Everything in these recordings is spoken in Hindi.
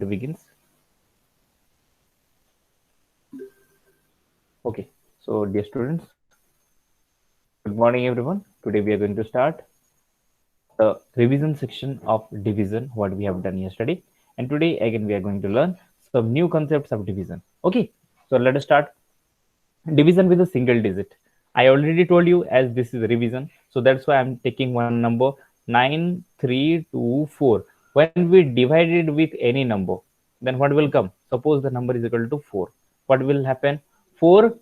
begins. Okay, so dear students, good morning everyone. Today we are going to start the revision section of division, what we have done yesterday. And today again we are going to learn some new concepts of division. Okay, so let us start. Division with a single digit. I already told you as this is revision, so that's why I'm taking one number 9324. When we divide it with any number, then what will come? Suppose the number is equal to 4. What will happen? 4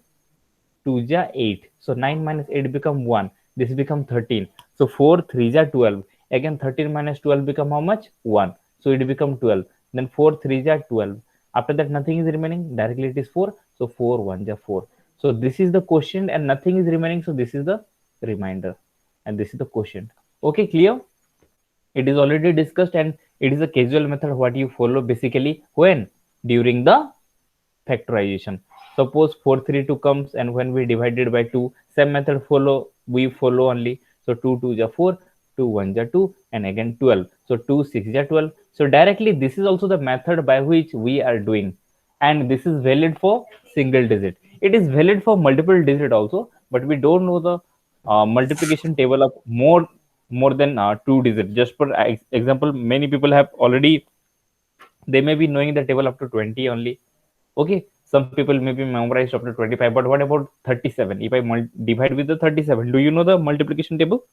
2 ja 8. So 9 minus 8 become 1. This become 13. So 4 3 ja 12. Again 13 minus 12 become how much? 1. So it become 12. Then 4 3 ja 12. After that nothing is remaining. Directly it is 4. So 4 1 ja 4. So this is the quotient and nothing is remaining. So this is the remainder. And this is the quotient. Okay, clear? It is already discussed and it is a casual method what you follow basically when? During the factorization. Suppose 432 comes and when we divide it by 2, same method we follow only. So 2 2 ja 4, 2 1 ja 2, and again 12. So 2 6 ja 12. So directly this is also the method by which we are doing, and this is valid for single digit. It is valid for multiple digit also, but we don't know the multiplication table of more than 2 digit. Just for example, many people have already, they may be knowing the table up to 20 only. Okay, some people may be memorized up to 25, but what about 37? If I divide with the 37, do you know the multiplication table?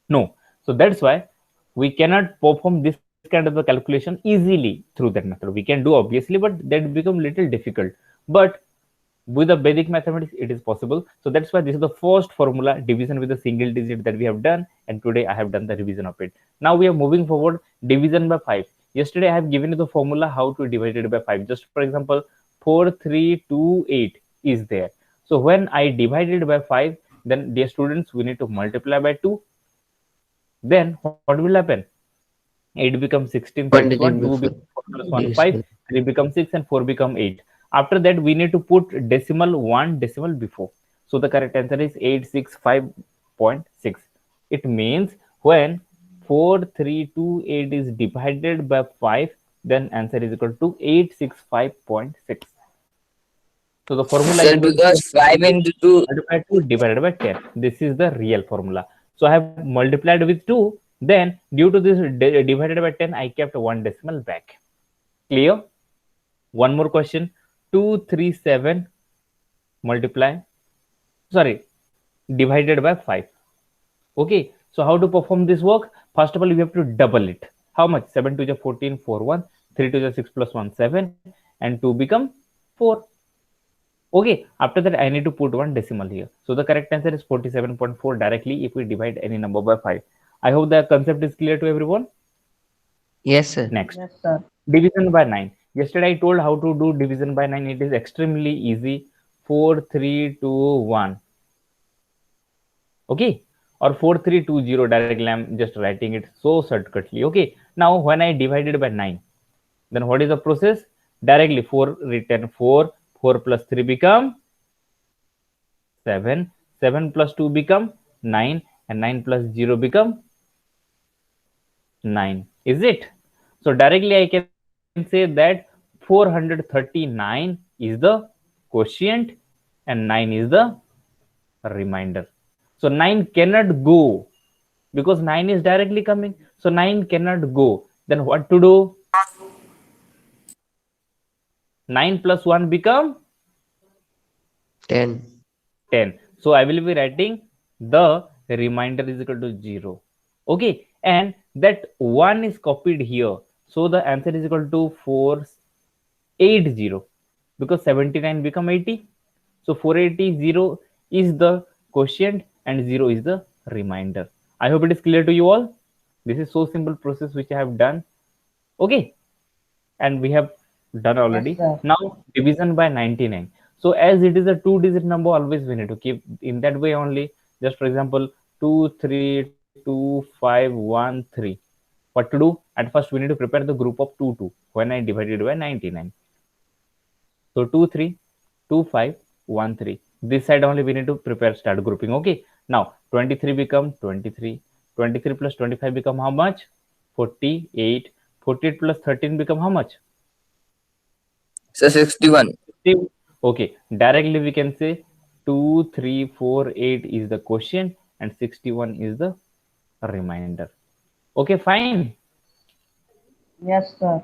No. So that's why we cannot perform this kind of a calculation easily through that method. We can do obviously, but that become little difficult. But with the Vedic mathematics, it is possible. So that's why this is the first formula, division with a single digit, that we have done, and today I have done the revision of it. Now we are moving forward, division by 5. Yesterday I have given you the formula how to divide it by 5. Just for example, 4328 is there. So when I divide it by 5, then dear students, we need to multiply by 2. Then what will happen? 8 becomes 16 plus One 1, digit 2 before. becomes 4 plus 1, Yes, 5, sir. 3 becomes 6, and 4 become 8. After that, we need to put decimal 1 decimal before. So the correct answer is 865.6. It means when 4328 is divided by 5, then answer is equal to 865.6. So the formula Sir, is going to be because 5 into 2. multiplied 2 divided by 10. This is the real formula. So I have multiplied with 2. Then due to this divided by 10, I kept one decimal back. Clear? One more question. 237 multiply, sorry, divided by 5. Okay. So how to perform this work? First of all, we have to double it. How much? 7 to the 14, 4, 1. 3 to the 6 plus 1, 7. And 2 become 4. Okay, after that I need to put one decimal here. So the correct answer is 47.4 directly if we divide any number by 5. I hope the concept is clear to everyone. Yes, sir. Next, division by 9. Yesterday I told how to do division by 9. It is extremely easy. 4 3 2 1. Okay, or 4320 directly. I'm just writing it so shortcutly. Okay, now when I divided by 9, then what is the process? Directly 4 written 4, 4 plus 3 become 7, 7 plus 2 become 9, and 9 plus 0 become 9. Is it? So directly I can say that 439 is the quotient and 9 is the remainder. So 9 cannot go because 9 is directly coming. So 9 cannot go. Then what to do? 9 plus 1 become 10. 10. So I will be writing the remainder is equal to 0. Okay, and that 1 is copied here. So the answer is equal to 480 because 79 become 80. So 480 is the quotient and 0 is the remainder. I hope it is clear to you all. This is so simple process which I have done. Okay, and we have done already. Now division by 99. So as it is a two digit number, always we need to keep in that way only. Just for example, 23251 3. What to do? At first we need to prepare the group of 2 2 when I divided by 99. So 2 3 2 5 1 3. This side only we need to prepare start grouping. Okay, now 23 become 23. 23 plus 25 become how much? 48. 48 plus 13 become how much? Sir, 61. Okay, directly we can say 2, 3, 4, 8 is the quotient and 61 is the remainder. Okay, fine. Yes, sir.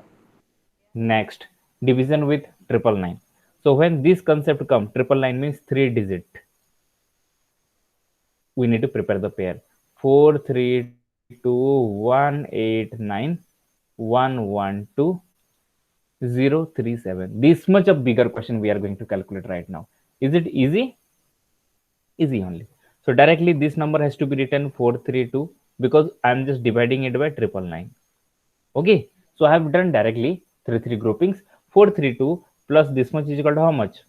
Next, division with 999. So when this concept comes, 999 means 3 digit. We need to prepare the pair. 4, 3, 2, 1, 8, 9, 1, 1, 2, 0, 3, 7. This much of bigger question we are going to calculate right now. Is it easy? Easy only. So directly this number has to be written 432 because I'm just dividing it by 999. Okay, so I have done directly 3 groupings. 432 plus this much is equal to how much?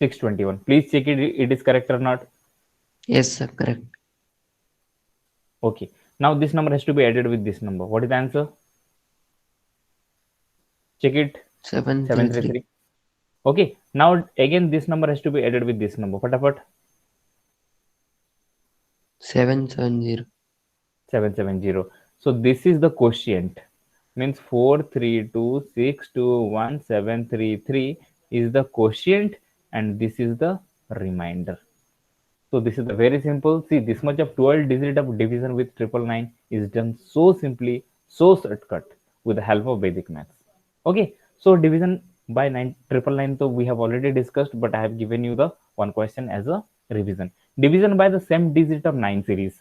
621. Please check it is correct or not. Yes, sir, correct. Okay, now this number has to be added with this number. What is the answer? Check it. 733. Okay, now again this number has to be added with this number. Fatapat. 770. 770. So this is the quotient. Means 432621733 is the quotient and this is the remainder. So this is the very simple. See, this much of 12 digit of division with 999 is done so simply, so shortcut with the help of Vedic maths. Okay, so division by 999 so we have already discussed, but I have given you the one question as a revision. Division by the same digit of 9 series.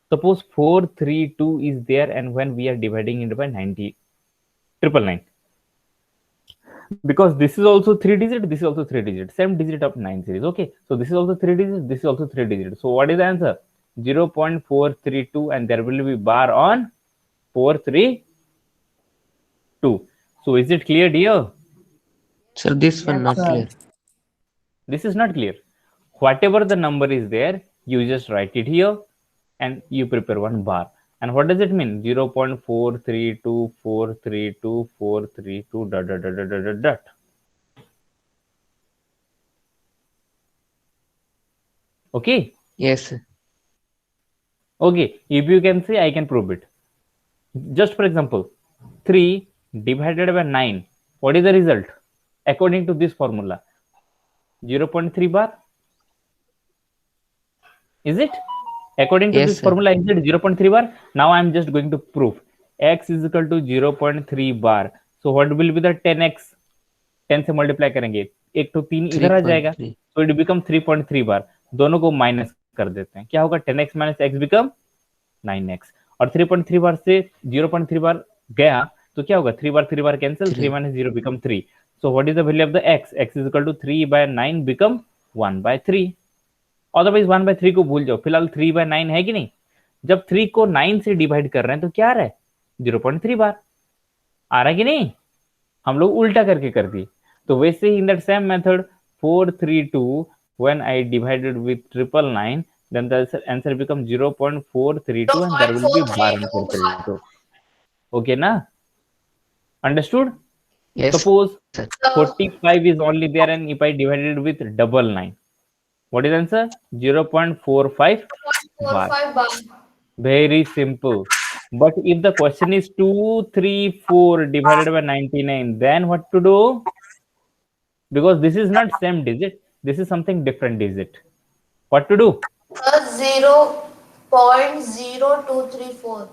Suppose 432 is there and when we are dividing it by 999, because this is also 3 digit, this is also 3 digit, same digit of 9 series. Okay, so this is also 3 digit, this is also 3 digit. So what is the answer? 0.432 and there will be bar on 432. So is it clear, dear? Sir, this one Yes, not sir. clear. This is not clear. Whatever the number is there, you just write it here and you prepare one bar. And what does it mean? 0.432432 dot dot dot dot dot dot. Okay. Yes, sir. Okay. If you can say, I can prove it. Just for example, 3 divided by 9. What is the result? According to this formula, 0.3 bar. Is it? According to Yes, this sir. formula, is it 0.3 bar? Now I am just going to prove x is equal to 0.3 bar. So what will be the 10x? 10 से मल्टीप्लाई करेंगे, एक तो 3 इधर आ जाएगा, 3.3. तो इट बिकम 3.3 बार. दोनों को माइनस कर देते हैं, क्या होगा? 10x minus x become 9x. और 3.3 बार से 0.3 बार गया तो क्या होगा? 3 बार cancel, 3 minus 0 become 3. So what is the value of the x? x is equal to 3/9 become 1/3. Otherwise 1/3 को भूल जाओ, फिलहाल 3/9 है कि नहीं. जब 3 को 9 से डिवाइड कर रहे हैं तो क्या आ रहा है? 0.3 बार आ रहा है कि नहीं. हम लोग उल्टा करके कर दिए. तो वैसे ही in that same method 432 when I divided with 999 then the answer become 0.432 and there will be bar on 432. Okay na? Understood? Yes, Suppose sir. 45 is only there and if I divided with 999, what is the answer? 0.45 bar. Very simple. But if the question is 234 divided by 99, then what to do? Because this is not same digit, this is something different digit. What to do? 0.0234.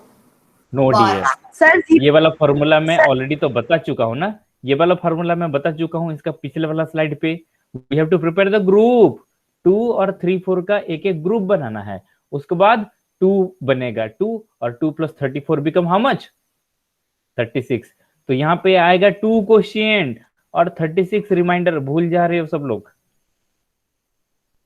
No dear. Sir ये वाला फॉर्मूला मैं ऑलरेडी तो बता चुका हूं ना. ये वाला फॉर्मूला मैं बता चुका हूं इसका पिछले वाला स्लाइड पे. We have to prepare the group. 2 और 3 4 का एक एक ग्रुप बनाना है. उसके बाद 2 बनेगा, 2 और 2 प्लस 34 बिकम हाउ मच? 36. तो यहाँ पे आएगा 2 क्वोशिएंट और 36 रिमाइंडर. भूल जा रहे हो सब लोग.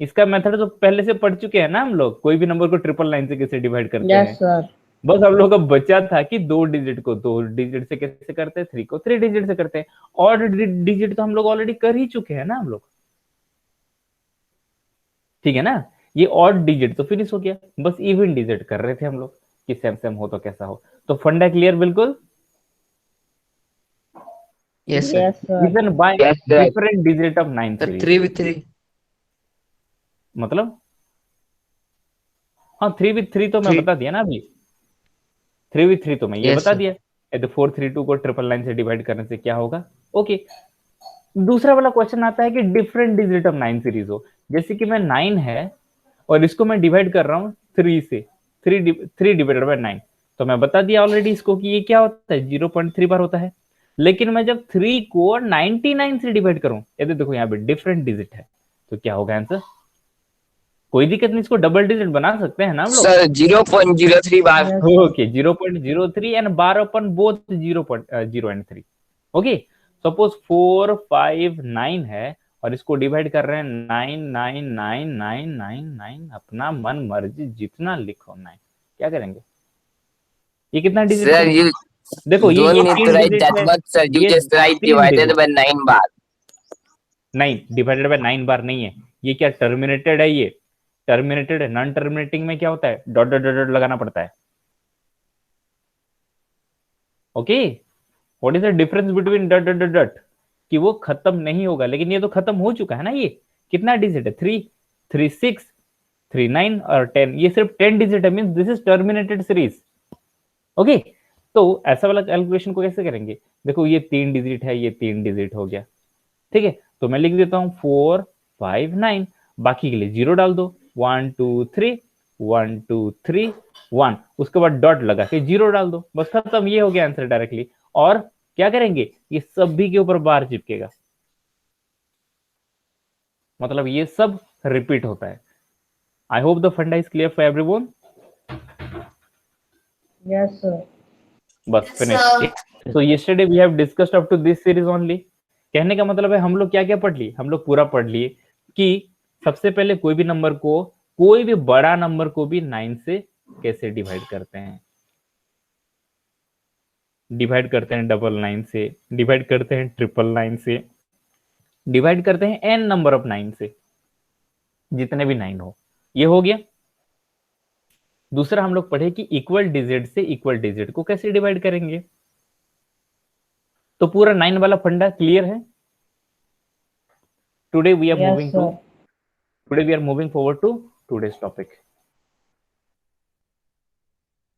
इसका मेथड तो पहले से पढ़ चुके हैं ना हम लोग. कोई भी नंबर को 999 से कैसे डिवाइड करते यस हैं. सर. बस हम लोग का बचा था कि 2 डिजिट को 2 डिजिट से कैसे करते हैं, 3 को 3 डिजिट से करते हैं. और डिजिट तो हम लोग ऑलरेडी कर ही चुके हैं ना हम लोग. ठीक है ना. ये ऑड डिजिट तो फिनिश हो गया, बस इवन डिजिट कर रहे थे हम लोग कि सेम सेम हो तो कैसा हो. तो फंडा क्लियर बिल्कुल. Yes, sir. Yes sir. Division bye Yes, sir. Different digit of 9 Sir, series. 3 with 3. मतलब हाँ 3 with 3 तो मैं Three- बता दिया ना अभी, 3 with 3 तो मैं ये Yes, बता sir. दिया। यदि 432 को 999 से डिवाइड करने से क्या होगा। ओके, दूसरा वाला क्वेश्चन आता है कि डिफरेंट डिजिट ऑफ 9 सीरीज हो, जैसे कि मैं 9 है और इसको मैं डिवाइड कर रहा हूँ 3 से, 3 डिवाइडेड बाय 9, तो मैं बता दिया ऑलरेडी इसको कि ये क्या होता है 0.3 बार होता है। लेकिन मैं जब 3 को 99 से डिवाइड करूं, ये तो देखो यहाँ पे डिफरेंट डिजिट है, तो क्या होगा आंसर। कोई दिक्कत नहीं, इसको डबल डिजिट बना सकते हैं ना हम लोग। Sir, 0.03 bar. Yes, sir. Okay 0.03 and bar upon both 0.0 and 3। Okay, suppose 459 है और इसको डिवाइड कर रहे हैं 9999999, अपना मन मर्जी जितना लिखो 9, क्या करेंगे, ये कितना डिजिट Sir, है। you देखो ये don't need to 3 write digit that है, much, sir. You ये just write 3 divided digit, by 9 bar. नहीं डिवाइडेड बाय 9 बार नहीं है, ये क्या टर्मिनेटेड है, ये टर्मिनेटेड है। नॉन टर्मिनेटिंग में क्या होता है, डॉट डॉट डॉट लगाना पड़ता है। Okay, what is the difference between dot dot dot, कि वो खत्म नहीं होगा, लेकिन ये तो खत्म हो चुका है ना। ये कितना डिजिट है, 3, 3, 6, 3, 9 और 10, ये सिर्फ 10 डिजिट है, means this is terminated series. Okay, तो ऐसा वाला कैलकुलेशन को कैसे करेंगे, देखो ये 3 डिजिट है, ये 3 डिजिट हो गया, ठीक है। तो मैं लिख देता हूं 459, बाकी के लिए 0 डाल दो, 1 2 3 1 2 3 1, उसके बाद डॉट लगा के 0 डाल दो, बस खत्म, ये हो गया आंसर डायरेक्टली। और क्या करेंगे, ये सभी के ऊपर बार चिपकेगा, मतलब ये सब रिपीट होता है। I hope the funda is clear for everyone. Yes, sir. बस Yes, finish. sir. So yesterday we have discussed up to this series only. कहने का मतलब है हम लोग क्या क्या पढ़ लिए, हम लोग पूरा पढ़ लिए कि सबसे पहले कोई भी नंबर को, कोई भी बड़ा नंबर को भी 9 से कैसे डिवाइड करते हैं, डिवाइड करते हैं 999 से, डिवाइड करते हैं 999 से, डिवाइड करते हैं n नंबर ऑफ 9 से, जितने भी 9 हो। ये हो गया। दूसरा हम लोग पढ़े कि इक्वल डिजिट से इक्वल डिजिट को कैसे डिवाइड करेंगे। तो पूरा 9 वाला फंडा क्लियर है। Today we are Yes, moving to, sir. Today we are moving forward to today's topic.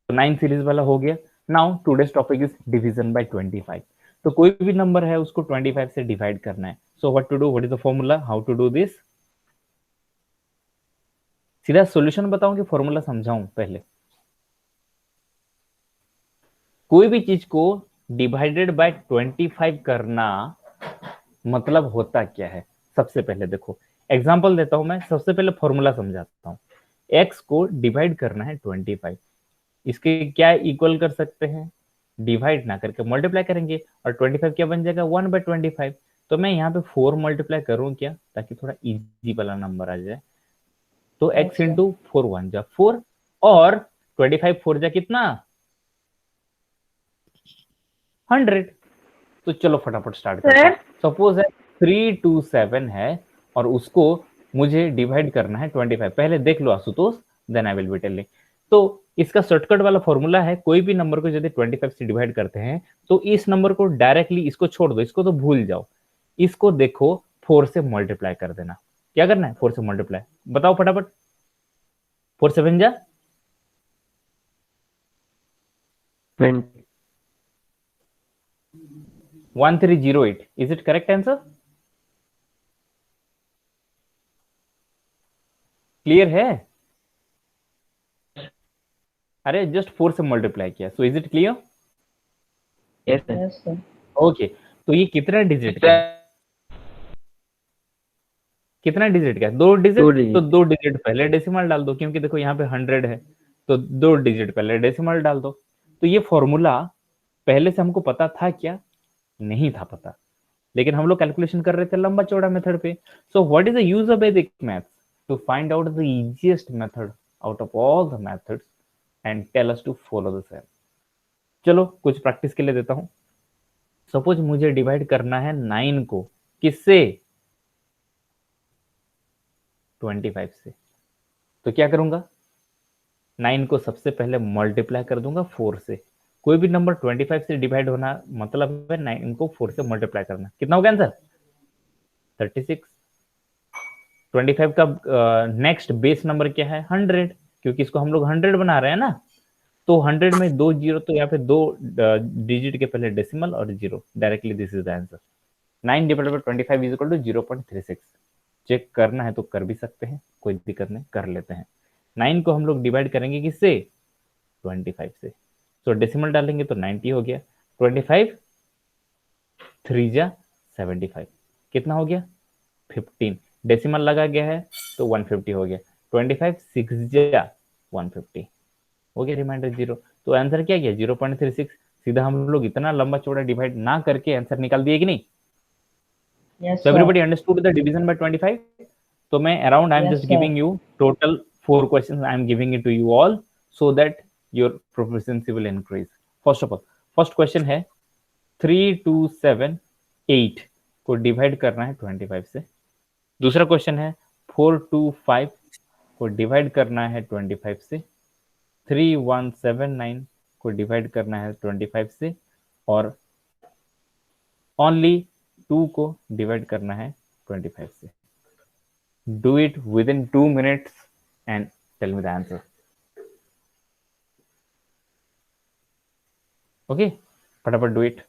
तो 9 सीरीज वाला हो गया। Now today's topic is division by 25। तो कोई भी नंबर है उसको 25 से डिवाइड करना है। So what to do, what is the formula, how to do this. सीधा सॉल्यूशन बताऊं कि फॉर्मूला समझाऊं पहले। कोई भी चीज को डिवाइडेड बाय 25 करना मतलब होता क्या है, सबसे पहले देखो एग्जांपल देता हूं मैं, सबसे पहले फॉर्मूला समझाता हूं। x को डिवाइड करना है 25, इसके क्या इक्वल कर सकते हैं, डिवाइड ना करके मल्टीप्लाई करेंगे, और 25 क्या बन जाएगा 1/25। तो मैं यहाँ पे 4 मल्टीप्लाई करूं क्या, ताकि थोड़ा इजी वाला नंबर आ जाए। तो x अच्छा। इंटू 4 1 जा 4, और 25 4 जा कितना 100। तो चलो फटाफट स्टार्ट करते हैं। सपोज है 327 है और उसको मुझे डिवाइड करना है 25। पहले देख लो Ashutosh, then I will be telling. तो इसका शॉर्टकट वाला फॉर्मूला है, कोई भी नंबर को यदि 25 से डिवाइड करते हैं तो इस नंबर को डायरेक्टली, इसको छोड़ दो, इसको तो भूल जाओ, इसको देखो 4 से मल्टीप्लाई कर देना। क्या करना है, 4 से मल्टीप्लाई, बताओ फटाफट। 4 7 जा 20. 1308, is it correct answer, clear है। अरे जस्ट 4 से मल्टीप्लाई किया, so is it clear. Yes, sir. Yes, sir. Okay, तो ये कितना डिजिट का है, कितना डिजिट का है, 2 डिजिट। Two digit. तो 2 डिजिट पहले डेसिमल डाल दो, क्योंकि देखो यहाँ पे 100 है, तो 2 डिजिट पहले डेसिमल डाल दो। तो ये फॉर्मूला पहले से हमको पता था क्या, नहीं था पता, लेकिन हम लोग कैलकुलेशन कर रहे थे लंबा चौड़ा मेथड पे। So what is the use of Vedic maths, to find out the easiest method out of all the methods and tell us to follow the same. चलो कुछ प्रैक्टिस के लिए देता हूं। सपोज मुझे डिवाइड करना है 9 को किससे, 25 से। तो क्या करूंगा, 9 को सबसे पहले मल्टीप्लाई कर दूंगा 4 से। कोई भी नंबर 25 से डिवाइड होना मतलब है 9 को 4 से मल्टीप्लाई करना। कितना होगा आंसर, 36। 25 का नेक्स्ट बेस नंबर क्या है 100, क्योंकि इसको हम लोग 100 बना रहे हैं ना, तो 100 में 2 जीरो, तो यहाँ पे 2 डिजिट के पहले डेसिमल और zero, directly this is the answer. 9 divided by 25 is equal to 0.36। Check करना है तो कर भी सकते हैं, कोई दिक्कत नहीं, कर लेते हैं। 9 को हम लोग डिवाइड करेंगे किससे? 25 से। तो डेसिमल डालेंगे तो 90 हो गया। 25 3 जा 75, कितना हो गया? 15। डेसिमल लगा गया है तो 150 हो गया। 25 6 जा 150 हो गया, रिमाइंडर 0। तो आंसर क्या गया? 0.36। सीधा हम लोग इतना लंबा चौड़ा डिवाइड ना करके आंसर निकाल दिए कि नहीं? Yes, So sir. everybody understood the division by 25? So मैं around I'm Yes, just sir. giving you total 4 questions I'm giving it to you all so that your proficiency will increase. First of all, first question है 3 2 7 8 को डिवाइड करना है 25 से। दूसरा क्वेश्चन है 4 2 5 को डिवाइड करना है 25 से। 3 1 7 9 को डिवाइड करना है 25 से, और ओनली 2 को डिवाइड करना है 25 से। Do it within 2 minutes and tell me the answer. Okay, फटाफट do it.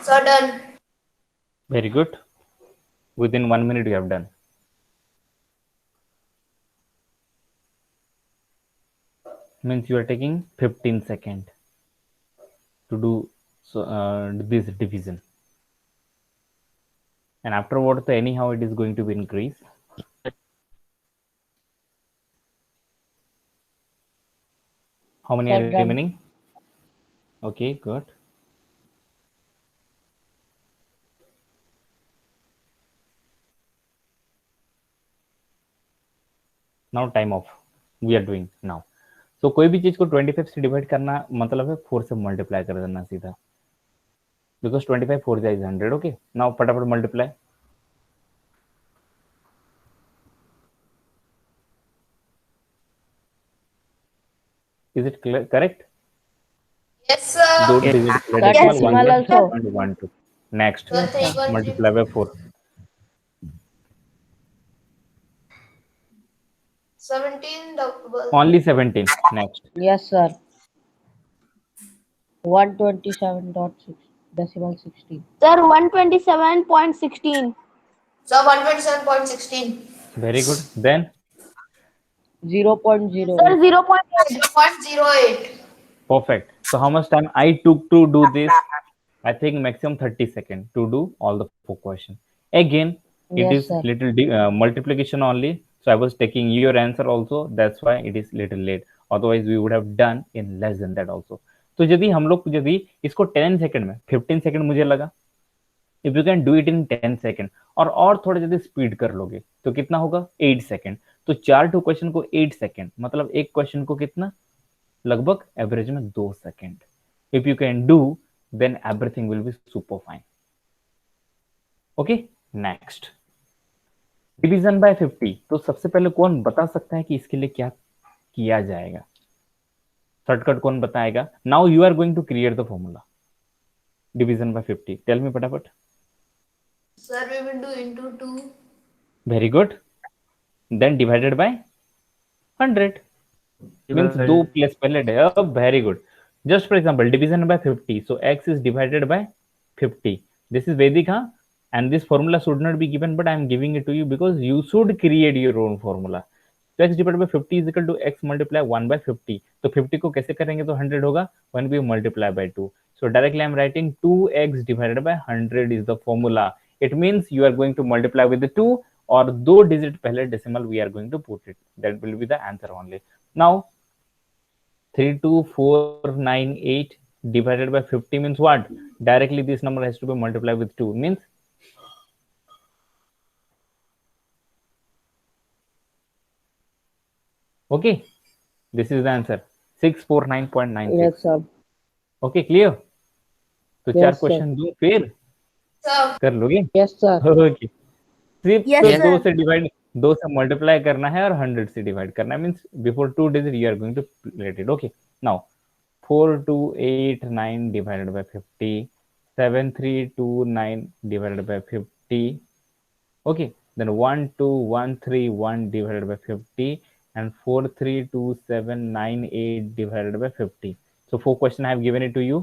So done. Very good. Within 1 minute you have done. Means you are taking 15 seconds to do this division. And afterwards, anyhow, it is going to be increase. How many Sir, are done. remaining? Okay, good. Now time off. We are doing now. So कोई भी चीज को 25 से डिवाइड करना मतलब है 4 से मल्टीप्लाई कर देना सीधा, because 25 4 is 100. Okay, now फटाफट multiply. Is it correct? Yes, sir. दो Yes. Digit Sir, decimal, one decimal one also. and 1 2. Next, So 3 1 3 multiply by 4. 17 double. Only 17. Next, Yes, sir. 127.6 decimal 16. Sir, 127.16. So 127.16. very good. Then 0.0. Sir, 0.8. 0.08. perfect. So how much time I took to do this? I think maximum 30 seconds to do all the 4 questions. Again, it Yes, is sir. little multiplication only. So I was taking your answer also. That's why it is little late. Otherwise we would have done in less than that also. तो यदि हम लोग यदि इसको 10 सेकंड में 15 सेकंड मुझे लगा, if you can do it in 10 second और थोड़ा यदि स्पीड कर लोगे तो कितना होगा? 8 सेकंड। तो 4 टू क्वेश्चन को 8 सेकंड, मतलब एक क्वेश्चन को कितना? लगभग एवरेज में 2 second. If you can do, then everything will be super fine. Okay, next. Division by 50, तो सबसे पहले कौन बता सकता है कि इसके लिए क्या किया जाएगा? शॉर्टकट कौन बताएगा? Now you are going to create the formula division by 50. Tell me फटाफट. Sir, we will do into 2. Very good. Then divided by 100 means 2 plus पहले है. Very good. Just for example division by 50, so x is divided by 50. This is Vedic, huh? And this formula should not be given, but I am giving it to you because you should create your own formula. So x divided by 50 is equal to x multiply 1 by 50. तो 50 को कैसे करेंगे तो 100 होगा when we multiply by 2. So directly I am writing 2x divided by 100 is the formula. It means you are going to multiply with the 2 और 2 digit पहले decimal we are going to put it. That will be the answer only. Now 32498 divided by 50 means what? Directly this number has to be multiplied with 2 means okay, this is the answer 649.96. Yes, sir. Okay, clear? तो Yes, चार sir. क्वेश्चन दूं फिर Sir, कर लोगे? Yes, sir. ओके. सिर्फ Yes, तो sir. 2 से डिवाइड 2 से मल्टीप्लाई करना है और 100 से डिवाइड करना है means before 2 digit you are going to let it. Okay, now 4289 divided by 50, 7329 divided by 50. Okay, then 12131 divided by 50 and 432798 divided by 50. So 4 questions I have given it to you.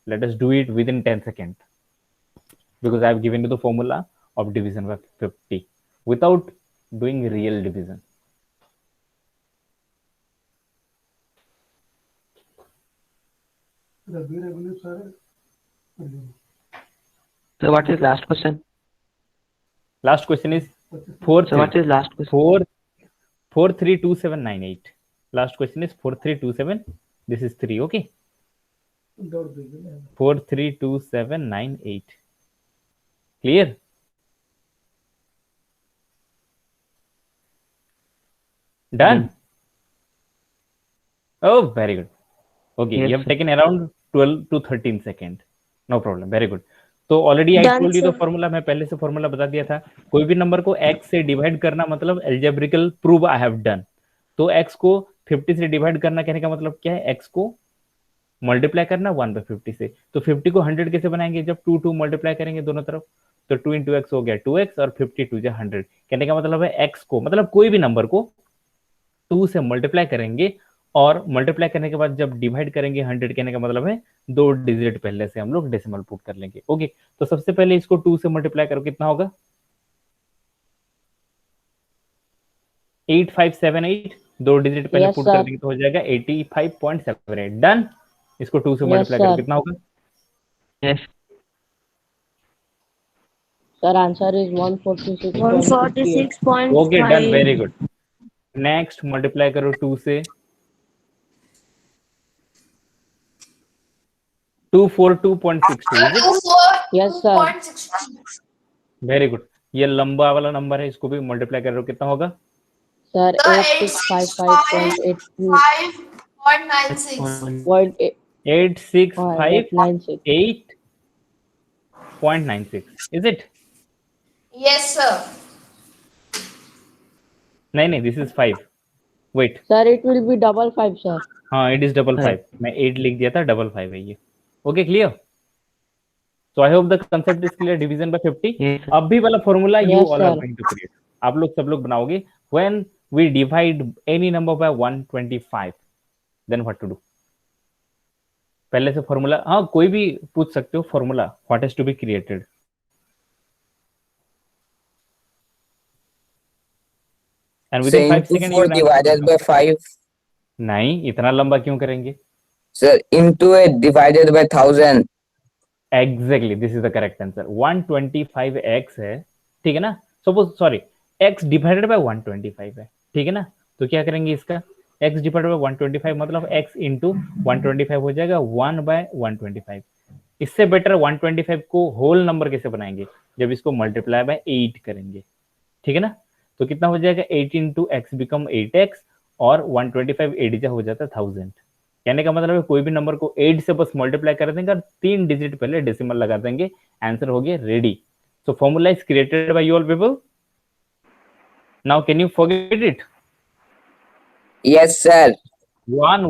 Let us do it within 10 seconds because I have given you the formula of division by 50 without doing real division. So what is last question? Last question is 4. So what is last question? 432798. Last question is 4327. This is 3. Okay. 432798. Clear? Done? Oh, very good. Okay, Yes, you have sir. taken around 12 to 13 seconds. No problem. Very good. तो already I Done, told you the sir. Formula. मैं पहले से फॉर्मूला बता दिया था. कोई भी नंबर को x से डिवाइड करना मतलब algebraical prove I have done. तो x को 50 से डिवाइड करना कहने का मतलब क्या है? x को मल्टीप्लाई करना 1 बाय 50 से. तो 50 को 100 कैसे बनाएंगे? जब 2 2 मल्टीप्लाई करेंगे दोनों तरफ तो 2 into x हो गया 2x और 50 2 जा 100. कहने का मतलब है x को मतलब कोई भी नंबर को 2 से मल्टीप्लाई करेंगे और मल्टीप्लाई करने के बाद जब डिवाइड करेंगे 100 कहने का मतलब है 2 डिजिट पहले से हम लोग डेसिमल पुट कर लेंगे. ओके, तो सबसे पहले इसको 2 से मल्टीप्लाई करो कितना होगा? 8578. 2 डिजिट पहले Yes, पुट sir. कर देंगे तो हो जाएगा 85.78. डन. इसको 2 से Yes, मल्टीप्लाई करो sir. कितना होगा? Yes. Sir, answer is 146. 146.5. Okay, done. Very good. Next multiply करो 2 से 242.62. is it? Yes, sir. 242.60. Very good. ये लंबा वाला नंबर है, इसको भी मल्टीप्लाई करो कितना होगा? Sir, Sir, 8655.82. 5.96. 8658.96. 96. Is it? Yes, sir. नहीं, this is 5. Wait. Sir, it will be 55, sir. हाँ, it is 55. मैं 8 लिख दिया था, 55 है ये. Okay, clear? So I hope the concept is clear. Division by 50. Yes. अब भी वाला formula you Yes, all are sir. going to create. आप लोग सब लोग बनाओगे. When we divide any number by 125, then what to do? पहले से फॉर्मूला, हाँ कोई भी पूछ सकते हो formula. What has to be created? And within 5 into seconds 4 you divided by 5. नहीं, इतना लंबा क्यों करेंगे? Sir, into a divided by 1000. Exactly, this is the correct answer. 125x है, ठीक है ना? Suppose sorry, x divided by 125 है, ठीक है ना? तो क्या करेंगे इसका? x डिवाइडेड बाय 125 मतलब x इंटू 125 हो जाएगा 1 बाय 125. इससे बेटर 125 को होल नंबर कैसे बनाएंगे? जब इसको मल्टीप्लाई बाय 8 करेंगे, ठीक है ना? तो कितना हो जाएगा? 8 इंटू एक्स बिकम 8x और 125 8 जा हो जाता है 1000. कहने का मतलब है कोई भी नंबर को 8 से बस मल्टीप्लाई कर देंगे और 3 डिजिट पहले डेसिमल लगा देंगे. आंसर हो गया ready. So formula is created by you all people. Now can you forget it? Yes, sir. 1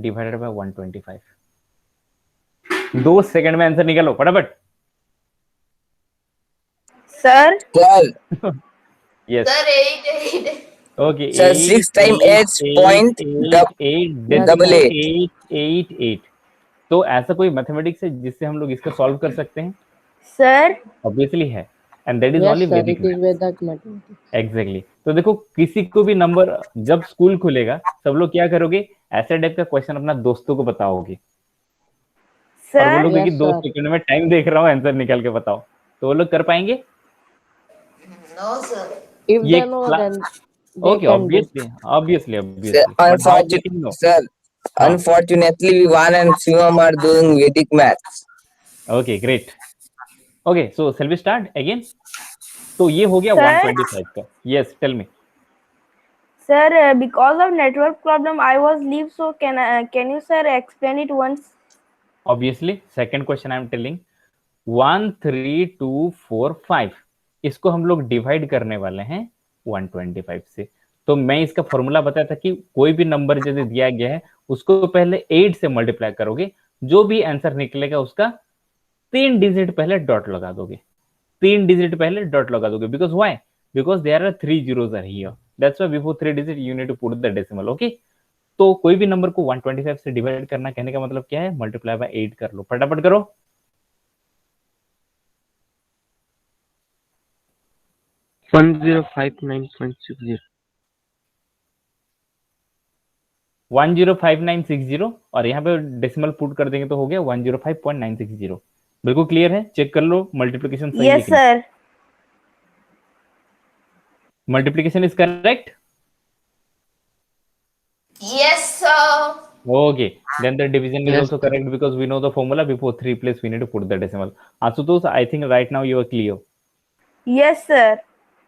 divided by 125. 2 second में आंसर निकालो फटाफट. Sir. Sir, Yes. Sir, 8. Okay. sir, 6 times 8 point double 8. 8. तो ऐसा कोई मैथमेटिक्स है जिससे हम लोग इसका सॉल्व कर सकते हैं? Sir. ऑब्वियसली है. And that is Yes, only sir. वैदिक. It is Vedic mathematics. Exactly. तो देखो, किसी को भी नंबर, जब स्कूल खुलेगा सब लोग क्या करोगे, ऐसे टाइप का क्वेश्चन अपना दोस्तों को बताओगे और Sir. बोलोगे कि Yes, 2 sir. सेकंड में टाइम देख रहा हूँ, आंसर निकाल के बताओ. तो वो लोग कर पाएंगे? No, sir. If ये they know, then they okay, can do. Obviously Sir, but how they can know? sir, unfortunately, Vivan and Shivam are doing Vedic maths. Okay, great. Okay, so shall we start again? तो ये हो गया Sir? 125 का. Yes, tell me. Sir, because of network problem, I was leave. So can you sir explain it once? Obviously, second question I am telling. 1 3 2 4 5, इसको हम लोग डिवाइड करने वाले हैं 125 से. तो मैं इसका फॉर्मूला बताया था कि कोई भी नंबर यदि दिया गया है उसको पहले 8 से मल्टीप्लाई करोगे, जो भी आंसर निकलेगा उसका 3 डिजिट पहले डॉट लगा दोगे. 3 डिजिट पहले डॉट लगा दोगे. Because why? Because there are 3 zeros are here. That's why before 3 digit you need to put the decimal. Okay? तो कोई भी नंबर को 125 से डिवाइड करना, कहने का मतलब क्या है, मल्टीप्लाई बाय 8 कर लो. फटाफट करो. 1059.60. 105960 और यहाँ पे डेसिमल पुट कर देंगे तो हो गया 105.960. बिल्कुल क्लियर है? चेक कर लो मल्टीप्लिकेशन सही है Yes, कि नहीं. sir. Multiplication is correct. Yes, sir. Okay, then the division is Yes, also correct because we know the formula. Before 3 place we need to put the decimal. Asutosh, I think right now you are clear. Yes, sir.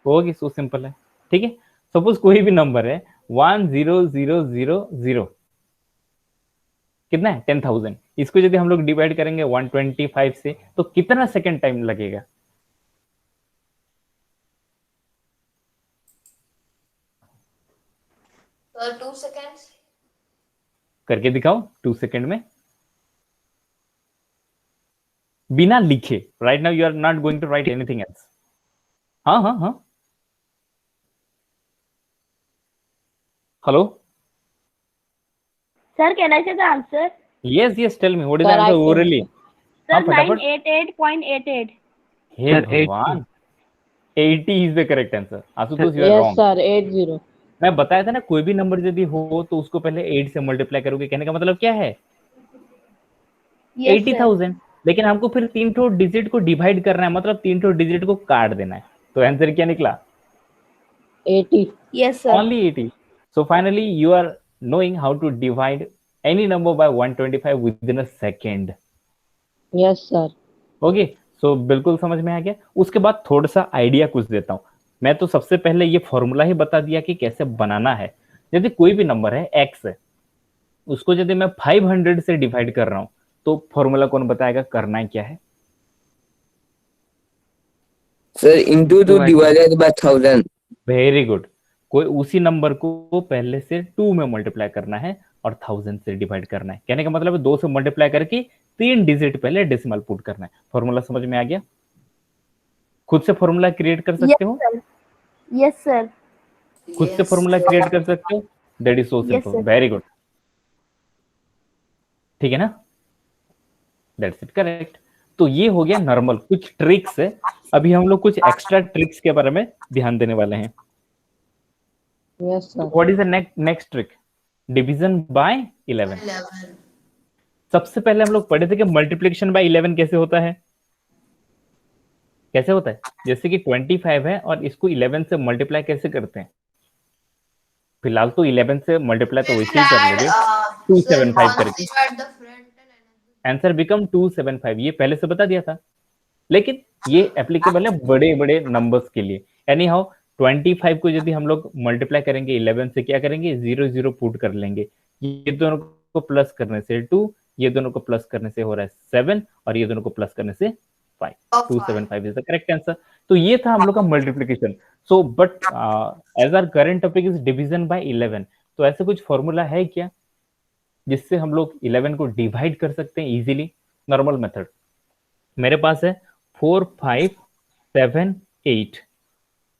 Okay, so simple है. ठीक है. सपोज कोई भी नंबर है 10000, कितना है, 10,000. इसको यदि हम लोग डिवाइड करेंगे 125 से तो कितना सेकंड टाइम लगेगा? Sir, 2 seconds. करके दिखाओ 2 सेकंड में बिना लिखे. Right now you are not going to write anything else. हाँ हाँ हाँ. Hello. Sir, can I say the answer? Yes, yes, tell me what is the Sir, I answer think- orally. Sir, हाँ, फटाफट. 988.88. हे Sir, 80. भगवान, 80 is the correct answer. Ashutosh, you are Yes, wrong. sir. 80. मैं बताया था ना, कोई भी नंबर यदि हो तो उसको पहले 8 से मल्टीप्लाई करोगे. कहने का मतलब क्या है? Yes, sir. 80,000. लेकिन हमको फिर 3 ठो डिजिट को डिवाइड करना है, मतलब 3 ठो डिजिट को काट देना है. तो आंसर क्या निकला? 80. Yes, sir. Only 80. So finally you are knowing how to divide any number by 125 within a second. Yes, sir. Okay, so बिल्कुल समझ में आ गया. उसके बाद थोड़ा सा आइडिया कुछ देता हूं. मैं तो सबसे पहले ये फॉर्मूला ही बता दिया कि कैसे बनाना है. यदि कोई भी नंबर है x है, उसको यदि मैं 500 से डिवाइड कर रहा हूं तो फॉर्मूला कौन बताएगा, करना है क्या है? Sir, into 2 divided by 1000. Very good. कोई उसी नंबर को पहले से 2 में मल्टीप्लाई करना है और 1000 से डिवाइड करना है. कहने का मतलब है 2 से मल्टीप्लाई करके 3 डिजिट पहले डेसिमल पुट करना है. फॉर्मूला समझ में आ गया? खुद से फॉर्मूला क्रिएट कर Yes, सकते हो. sir. Yes, sir. खुद से फॉर्मूला क्रिएट कर सकते हो. That is so Yes, simple. sir. Very good. ठीक है ना? That's it, correct. तो ये हो गया नॉर्मल कुछ ट्रिक्स है. अभी हम लोग कुछ एक्स्ट्रा ट्रिक्स के बारे में ध्यान देने वाले हैं. Yes, sir. What is the next trick? Division by 11. 11. सबसे पहले हम लोग पढ़े थे कि मल्टीप्लिकेशन बाय 11 कैसे होता है. कैसे होता है? जैसे कि 25 है और इसको 11 से मल्टीप्लाई कैसे करते हैं? फिलहाल तो 11 से मल्टीप्लाई तो वैसे ही कर लोगे, 275 करके. Answer become 275. ये पहले से बता दिया था, लेकिन ये एप्लीकेबल है बड़े बड़े नंबर्स के लिए. एनी हाउ 25 को यदि हम लोग मल्टीप्लाई करेंगे 11 से, क्या करेंगे, 0 0 पुट कर लेंगे. ये दोनों को प्लस करने से 2, ये दोनों को प्लस करने से हो रहा है 7 और ये दोनों को प्लस करने से 5. 275 इज द करेक्ट आंसर. तो ये था हम लोग का multiplication. So but as are current topic is division by 11, तो ऐसे कुछ फॉर्मूला है क्या जिससे हम लोग 11 को डिवाइड कर सकते हैं इजीली? नॉर्मल मेथड मेरे पास है 4 5 7 8,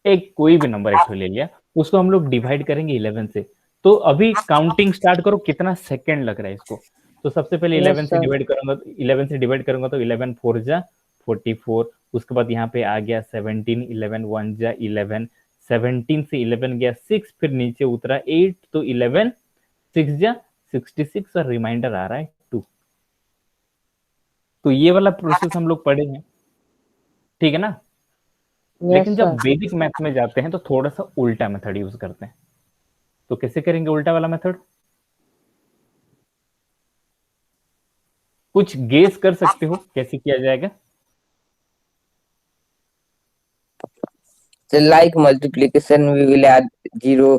एक कोई भी नंबर एक ले लिया, उसको हम लोग डिवाइड करेंगे 11 से। तो अभी काउंटिंग स्टार्ट करो, कितना सेकंड लग रहा है इसको। तो सबसे पहले Yes, 11 से sir. डिवाइड करूंगा, तो 11 से डिवाइड करूंगा तो 11 4 जा 44, उसके बाद यहाँ पे आ गया 17, 11 1 जा 11, 17 से 11 गया 6, फिर नीचे उतरा 8, तो 11 6 जा 66 और रिमाइंडर आ रहा है 2। तो ये वाला प्रोसेस हम लोग पढ़े हैं, ठीक है ना? Yes, लेकिन जब sir. बेसिक मैथ में जाते हैं तो थोड़ा सा उल्टा मेथड यूज करते हैं। तो कैसे करेंगे उल्टा वाला मेथड? कुछ गेस कर सकते हो कैसे किया जाएगा? So like multiplication, we will add 0.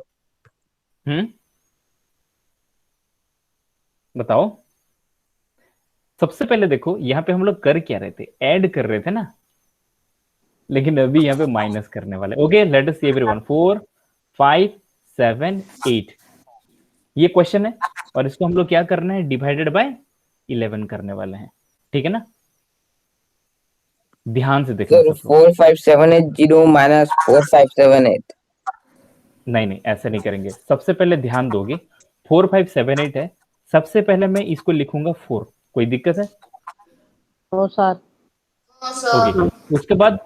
बताओ। सबसे पहले देखो यहाँ पे हम लोग कर क्या रहे थे, ऐड कर रहे थे ना, लेकिन अभी यहाँ पे माइनस करने वाले। Okay, let us see everyone, 4 5 7 8 ये क्वेश्चन है, और इसको हम लोग क्या करना है, डिवाइडेड बाय 11 करने वाले हैं, ठीक है ना? ध्यान से देखना So सब लोग। 45780 minus 4578. नहीं, ऐसे नहीं करेंगे। सबसे पहले ध्यान दोगे, 4 5 7 8 है, सबसे पहले मैं इसको लिखूंगा 4, कोई दिक्कत है? No, sir. No, sir. Okay, उसके बाद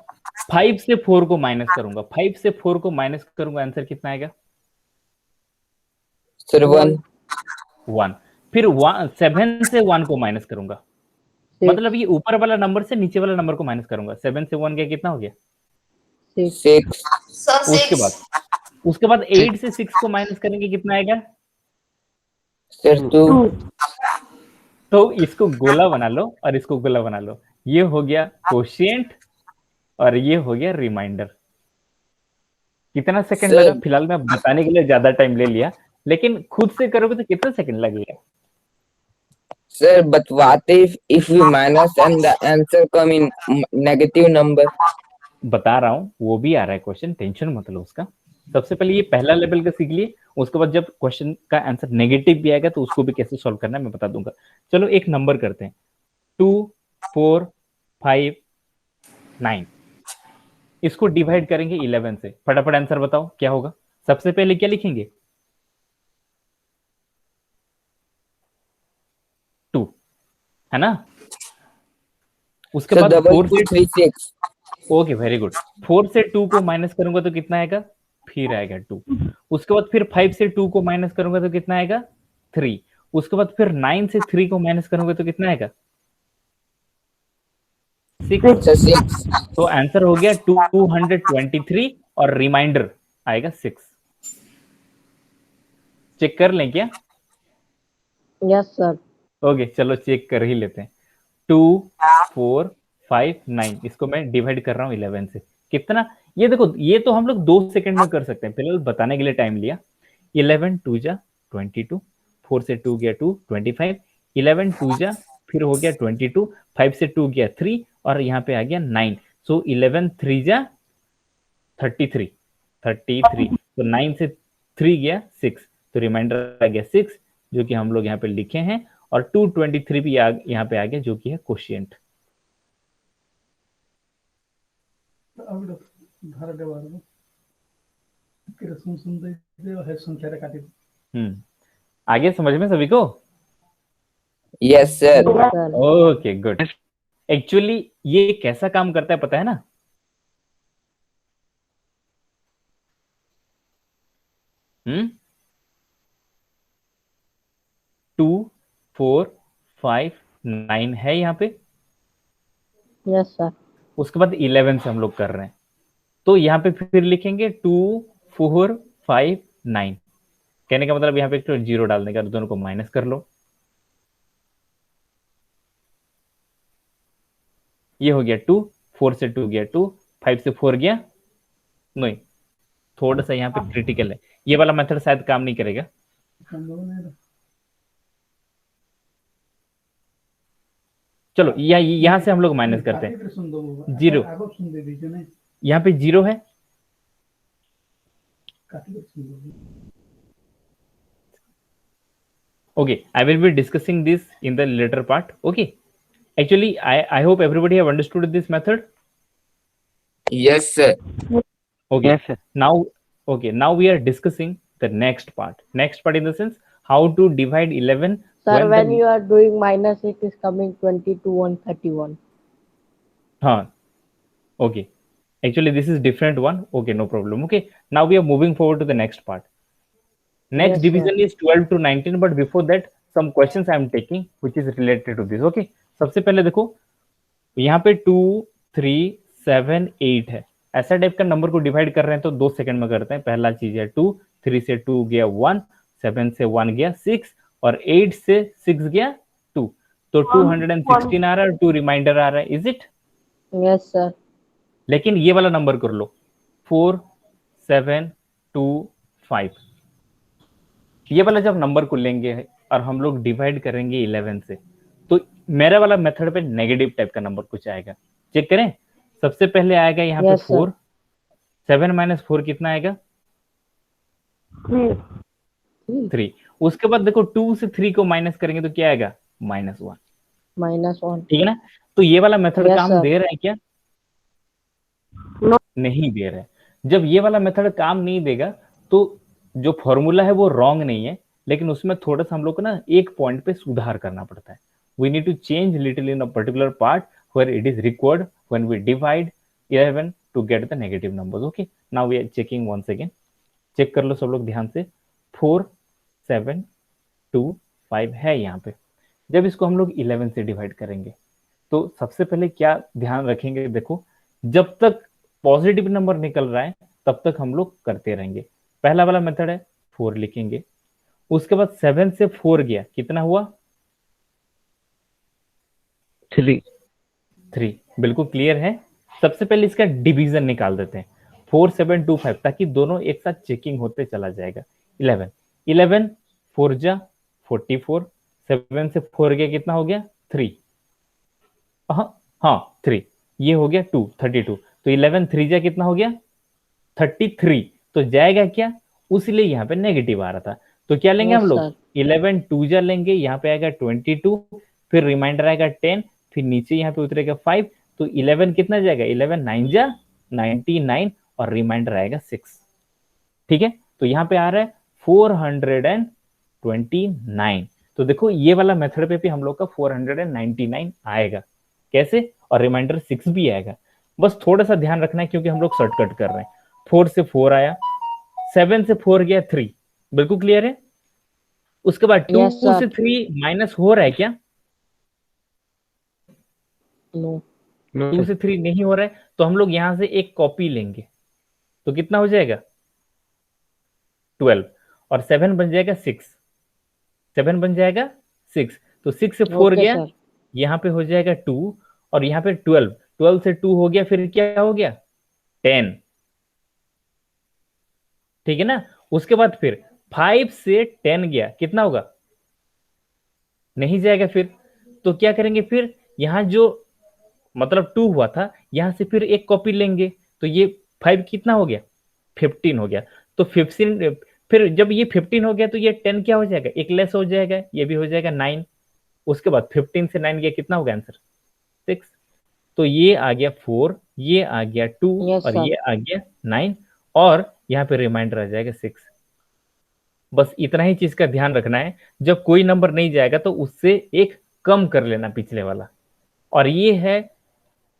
5 से 4 को माइनस करूंगा, 5 से 4 को माइनस करूंगा, आंसर कितना आएगा? So 1. 1। फिर 7 से 1 को माइनस करूंगा, Six. मतलब ये ऊपर वाला नंबर से नीचे वाला नंबर को माइनस करूंगा। 7 से 1 गया, कितना हो गया? 6. 6. Sir, उसके 6. बाद 8 से 6 को माइनस करेंगे, कितना आएगा? So 2. तो इसको गोला बना लो और इसको गोला बना लो, ये हो गया कोशिएंट और ये हो गया रिमाइंडर। कितना सेकंड Sir. लगा? फिलहाल मैं बताने के लिए ज्यादा टाइम ले लिया, लेकिन खुद से करोगे तो कितना सेकंड लगेगा? Sir, but what if we minus and the answer come in negative number? बता रहा हूँ, वो भी आ रहा है क्वेश्चन, टेंशन मत लो उसका। सबसे पहले ये पहला लेवल का सीख लिए, उसके बाद जब क्वेश्चन का आंसर नेगेटिव भी आएगा तो उसको भी कैसे सॉल्व करना है मैं बता दूंगा। चलो एक नंबर करते हैं, 2 4 5 9, इसको डिवाइड करेंगे 11 से। फटाफट आंसर बताओ क्या होगा? सबसे पहले क्या लिखेंगे? 2, है ना? उसके So बाद double 4 से 236. Okay, very good. 4 से 2 को माइनस करूंगा तो कितना आएगा? फिर आएगा 2। उसके बाद फिर 5 से 2 को माइनस करूंगा तो कितना आएगा? 3। उसके बाद फिर 9 से 3 को माइनस करूंगा तो कितना आएगा? 6। So 6. तो आंसर हो गया 223 और रिमाइंडर आएगा 6। चेक कर लें क्या? Yes, sir. ओके, चलो चेक कर ही लेते हैं। 2 4 5 9, इसको मैं डिवाइड कर रहा हूँ 11 से, कितना? ये देखो, ये तो हम लोग 2 सेकंड में कर सकते हैं, फिलहाल बताने के लिए टाइम लिया। 11 2 जा 22, 4 से 2 गया 2 25, 11 2 जा फिर हो गया 22, 5 से 2 गया 3 और यहाँ पे आ गया 9। सो 11 3 जा 33, तो 9 से 3 गया 6, तो रिमाइंडर आ गया 6, जो कि हम लोग यहाँ पे लिखे हैं, और 223 भी यहाँ पे आ गया, जो कि है कोशिएंट। आगे समझ में सभी को? Yes, sir. Yes, sir. Okay, good. Actually ये कैसा काम करता है पता है ना? हम्म 2 4 5 9 है यहाँ पे, Yes, sir. उसके बाद 11 से हम लोग कर रहे हैं, तो यहाँ पे फिर लिखेंगे 2 4 5 9। कहने का मतलब यहाँ पे एक 0 डालने का, दोनों को माइनस कर लो, ये हो गया 2, 4 से 2 गया 2, 5 से 4 गया नहीं, थोड़ा सा यहाँ पे क्रिटिकल है, ये वाला मेथड शायद काम नहीं करेगा। चलो यहाँ से हम लोग माइनस करते हैं 0। यहाँ पे 0 है, okay, I will be discussing this in the later part. Okay, actually I hope everybody have understood this method. Yes, sir. Okay, Yes, sir. now, okay, now we are discussing the next part. Next part in the sense how to divide 11 Sir, when when the you are doing minus, it is coming 22 and 31. okay, actually this is different one. Okay, no problem. Okay, now we are moving forward to the next part. Next Yes, division sir. is 12 to 19, but before that some questions I am taking which is related to this. Okay, सबसे पहले देखो यहाँ पे 2 3 7 8 है, ऐसा टाइप का नंबर को डिवाइड कर रहे हैं तो 2 सेकंड में करते हैं। पहला चीज है 2, 3 से 2 गया 1, 7 से 1 गया 6 और 8 से 6 गया 2, तो 216 आ रहा है और 2 रिमाइंडर आ रहा है। Is it? Yes, sir. लेकिन ये वाला नंबर कर लो 4 7 2 5, ये वाला जब नंबर को लेंगे और हम लोग डिवाइड करेंगे 11 से, तो मेरा वाला मेथड पे नेगेटिव टाइप का नंबर कुछ आएगा। चेक करें, सबसे पहले आएगा यहाँ पे Yes, sir. 4, 7 माइनस 4 कितना आएगा? 3। उसके बाद देखो 2 से 3 को माइनस करेंगे तो क्या आएगा? -1। -1. ठीक है ना? तो ये वाला मेथड Yes, काम sir. दे रहा है क्या? नहीं दे रहा है। जब ये वाला मेथड काम नहीं देगा तो जो फॉर्मूला है वो रॉन्ग नहीं है, लेकिन उसमें थोड़ा सा हम लोग को ना एक पॉइंट पे सुधार करना पड़ता है। We need to change little in a particular part where it is required when we divide 11 to get the negative numbers. Okay, now we are checking once again. Check कर लो सब लोग ध्यान से। 4 7 2 5 है यहाँ पे। जब इसको हम लोग 11 से डिवाइड करेंगे तो सबसे पहले क्या ध्यान रखेंगे, देखो जब तक पॉजिटिव नंबर निकल रहा है तब तक हम लोग करते रहेंगे। पहला वाला मेथड है 4 लिखेंगे, उसके बाद 7 से 4 गया, कितना हुआ? 3। बिल्कुल क्लियर है। सबसे पहले इसका डिवीजन निकाल देते हैं 4 7 2 5, ताकि दोनों एक साथ चेकिंग होते चला जाएगा। 11 11 4 जा 44, 7 से 4 गया, कितना हो गया? 3। हाँ 3, ये हो गया 2 32, तो 11 3 जा कितना हो गया? 33। तो जाएगा क्या? उसलिए यहाँ पे नेगेटिव आ रहा था। तो क्या लेंगे Yes, हम लोग? sir. 11 2 जा लेंगे, यहाँ पे आएगा 22, फिर रिमाइंडर आएगा 10, फिर नीचे यहाँ पे उतरेगा 5, तो 11 कितना जाएगा? 11 9 जा 99 और रिमाइंडर आएगा 6। ठीक है, तो यहाँ पे आ रहा है 429। तो देखो ये वाला मेथड पे भी हम लोग का 499 आएगा। कैसे? और रिमाइंडर 6 भी आएगा। बस थोड़ा सा ध्यान रखना है क्योंकि हम लोग शॉर्टकट कर रहे हैं। 4 से 4 आया, 7 से 4 गया 3, बिल्कुल क्लियर है। उसके बाद 2 Yes, sir. से 3 माइनस हो रहा है क्या? No. 2 से 3 नहीं हो रहा है, तो हम लोग यहां से एक कॉपी लेंगे, तो कितना हो जाएगा? 12 और 7 बन जाएगा 6, 7 बन जाएगा 6, तो 6 से 4 Okay, गया, sir. यहाँ पे हो जाएगा 2 और यहाँ पे 12, 12 से 2 हो गया, फिर क्या हो गया? 10। ठीक है ना? उसके बाद फिर 5 से 10 गया, कितना होगा? नहीं जाएगा फिर। तो क्या करेंगे फिर? यहाँ जो मतलब 2 हुआ था, यहां से फिर एक कॉपी लेंगे, तो ये 5 कितना हो गया? 15 हो गया। तो 15, फिर जब ये 15 हो गया तो ये 10 क्या हो जाएगा? एक लेस हो जाएगा, ये भी हो जाएगा 9। उसके बाद 15 से 9 गया, कितना होगा आंसर? 6। तो ये आ गया 4, ये आ गया 2 Yes, और sir. ये आ गया 9 और यहाँ पे रिमाइंडर आ जाएगा 6। बस इतना ही चीज का ध्यान रखना है, जब कोई नंबर नहीं जाएगा तो उससे एक कम कर लेना पिछले वाला। और ये है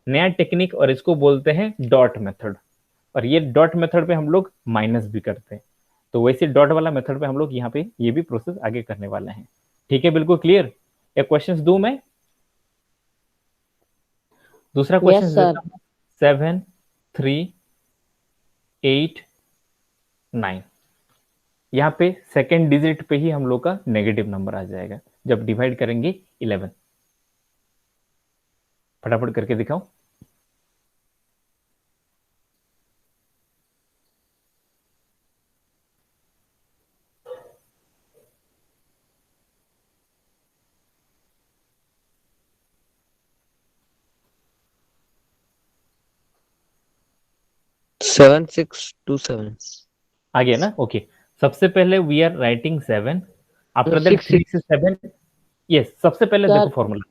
नया टेक्निक और इसको बोलते हैं डॉट मेथड। और ये डॉट मेथड पे हम लोग माइनस भी करते हैं, तो वैसे डॉट वाला मेथड पे हम लोग यहाँ पे ये भी प्रोसेस आगे करने वाले हैं। ठीक है, बिल्कुल क्लियर। एक क्वेश्चन दूं मैं? दूसरा Yes, क्वेश्चन sir. देता हूँ। 7 3 8 9, यहाँ पे सेकेंड डिजिट पे ही हम लोग का नेगेटिव नंबर आ जाएगा जब डिवाइड करेंगे 11। फटाफट करके दिखाओ। 7627. आ गया ना? ओके, सबसे पहले we are writing 7, after that 3 से 7, यस, सबसे पहले Sir. देखो फॉर्मूला,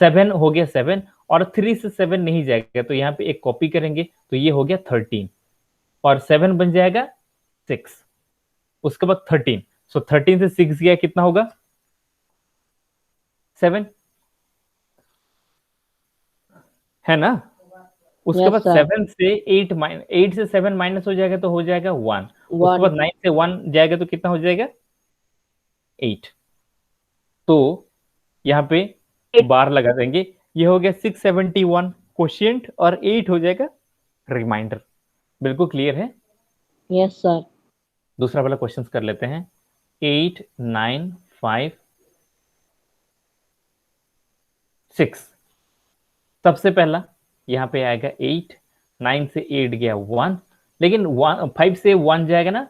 7 हो गया 7, और 3 से 7 नहीं जाएगा तो यहाँ पे एक कॉपी करेंगे, तो ये हो गया 13, और 7 बन जाएगा 6, उसके बाद 13, सो 13 से 6 गया, कितना होगा? 7, है ना? उसके Yes, बाद sir. 7 से 8 से 7 माइनस हो जाएगा तो हो जाएगा 1, उसके बाद 9 से 1 जाएगा तो कितना हो जाएगा? 8। तो यहाँ पे बार लगा देंगे, ये हो गया 671 क्वोशिएंट, और 8 हो जाएगा रिमाइंडर। बिल्कुल क्लियर है? Yes, sir. दूसरा वाला क्वेश्चन कर लेते हैं। 8 9 5 6, सबसे पहला यहाँ पे आएगा 8, 9 से 8 गया 1, लेकिन 5 से 1 जाएगा ना?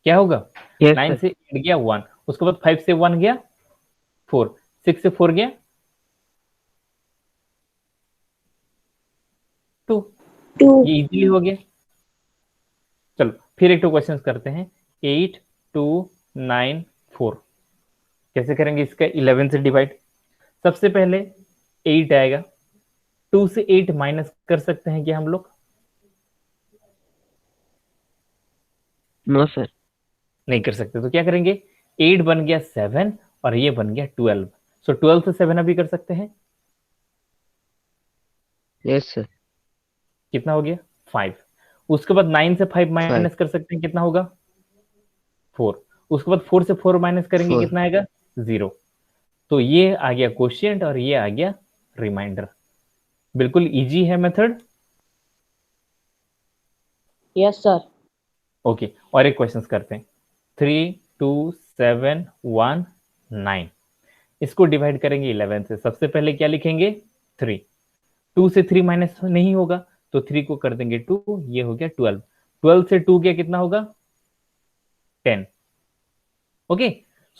क्या होगा? Yes, 9 sir. से 8 गया 1, उसके बाद 5 से 1 गया 4, 6 से 4 गया 2, ये इजीली हो गया। चलो फिर एक तो क्वेश्चन करते हैं। 8 2 9 4, कैसे करेंगे इसका? 11 से डिवाइड। सबसे पहले 8 आएगा, 2 से 8 माइनस कर सकते हैं क्या हम लोग? No, sir. नहीं कर सकते, तो क्या करेंगे? 8 बन गया 7, और ये बन गया 12, सो 12 से 7 अभी कर सकते हैं, Yes, sir. कितना हो गया? 5। उसके बाद 9 से 5 माइनस कर सकते हैं, कितना होगा? 4। उसके बाद 4 से 4 माइनस करेंगे, 4. कितना आएगा? 0। तो ये आ गया क्वोशिएंट और ये आ गया रिमाइंडर। बिल्कुल इजी है मेथड। Yes, sir. ओके, और एक क्वेश्चन करते हैं। 3 2 7 1 9, इसको डिवाइड करेंगे 11 से। सबसे पहले क्या लिखेंगे? 3, 2 से 3 माइनस नहीं होगा, तो 3 को कर देंगे 2, ये हो गया 12, 12 से 2 गया, कितना होगा? 10। ओके,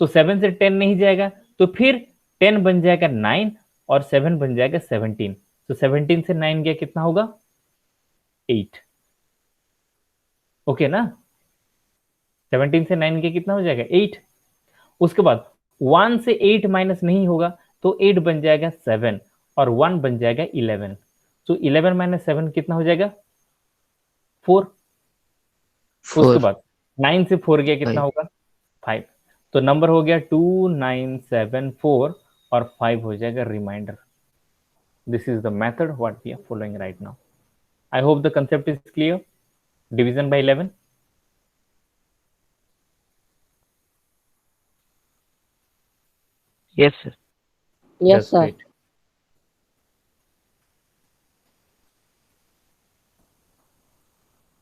सो 7 से 10 नहीं जाएगा, तो फिर 10 बन जाएगा 9, और 7 बन जाएगा 17, तो 17 से 9 गया, कितना होगा? 8। ओके ना? 17 से 9 गया, कितना हो जाएगा? 8। उसके बाद 1 से 8 माइनस नहीं होगा, तो 8 बन जाएगा 7, और 1 बन जाएगा 11, तो 11 माइनस 7 कितना हो जाएगा? 4। उसके 4. बाद 9 से 4 गया, कितना 5. होगा? 5। तो नंबर हो गया 2974, और 5 हो जाएगा reminder. This is the method what we are following right now. I hope the concept is clear. Division by 11। Yes, sir. Yes, That's sir. great.